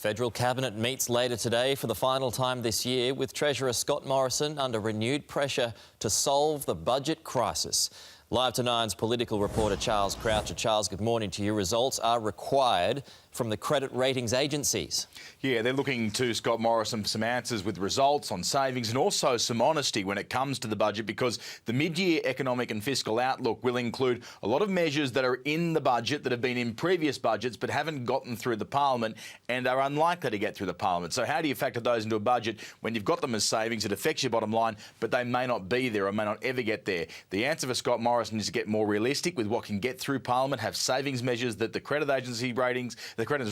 Federal Cabinet meets later today for the final time this year, with Treasurer Scott Morrison under renewed pressure to solve the budget crisis. Live to Nine's political reporter Charles Croucher. Charles, good morning to you. Results are required from the credit ratings agencies. Yeah, they're looking to Scott Morrison for some answers with results on savings and also some honesty when it comes to the budget, because the mid-year economic and fiscal outlook will include a lot of measures that are in the budget that have been in previous budgets but haven't gotten through the parliament and are unlikely to get through the parliament. So how do you factor those into a budget when you've got them as savings? It affects your bottom line, but they may not be there or may not ever get there. The answer for Scott Morrison is to get more realistic with what can get through parliament, have savings measures that the credit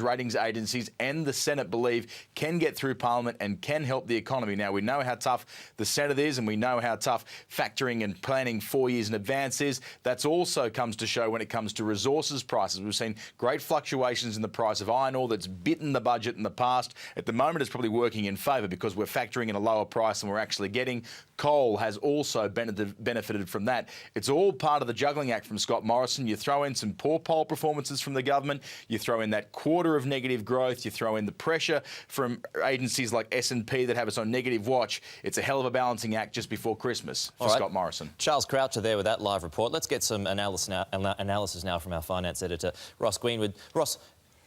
ratings agencies and the Senate believe can get through parliament and can help the economy. Now, we know how tough the Senate is and we know how tough factoring and planning 4 years in advance is. That's also comes to show when it comes to resources prices. We've seen great fluctuations in the price of iron ore that's bitten the budget in the past. At the moment, it's probably working in favour because we're factoring in a lower price than we're actually getting. Coal has also benefited from that. It's all part of the juggling act from Scott Morrison. You throw in some poor poll performances from the government, you throw in that quarter of negative growth, you throw in the pressure from agencies like S&P that have us on negative watch. It's a hell of a balancing act just before Christmas for Scott Morrison. Charles Croucher there with that live report. Let's get some analysis now from our finance editor, Ross Greenwood. Ross,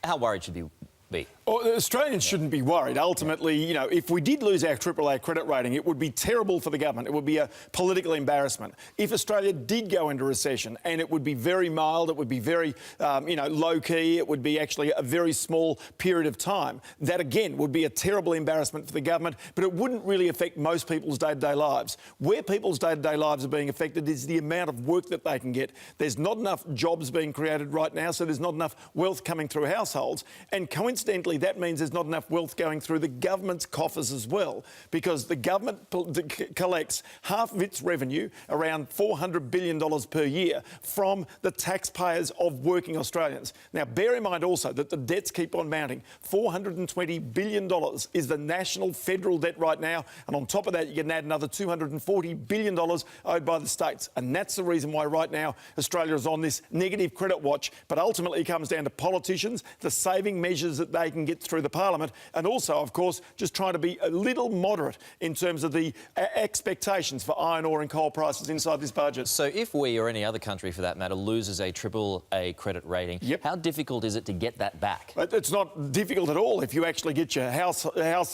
how worried should we be? Well, Australians shouldn't be worried. Ultimately, you know, if we did lose our AAA credit rating, it would be terrible for the government. It would be a political embarrassment. If Australia did go into recession, and it would be very mild, it would be very, low-key, it would be actually a very small period of time, that again would be a terrible embarrassment for the government, but it wouldn't really affect most people's day-to-day lives. Where people's day-to-day lives are being affected is the amount of work that they can get. There's not enough jobs being created right now, so there's not enough wealth coming through households, and coincidentally, that means there's not enough wealth going through the government's coffers as well, because the government collects half of its revenue, around $400 billion per year, from the taxpayers of working Australians. Now, bear in mind also that the debts keep on mounting. $420 billion is the national federal debt right now, and on top of that, you can add another $240 billion owed by the states. And that's the reason why right now Australia is on this negative credit watch, but ultimately it comes down to politicians, the saving measures that they can get through the parliament, and also, of course, just trying to be a little moderate in terms of the expectations for iron ore and coal prices inside this budget. So if we, or any other country for that matter, loses a AAA credit rating, how difficult is it to get that back? It's not difficult at all if you actually get your house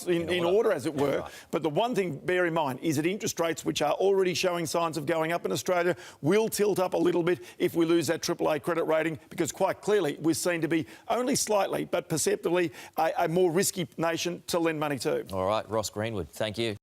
in order, as it were. Yeah, right. But the one thing, bear in mind, is that interest rates, which are already showing signs of going up in Australia, will tilt up a little bit if we lose that AAA credit rating, because quite clearly we're seen to be only slightly but perceptibly a more risky nation to lend money to. All right, Ross Greenwood, thank you.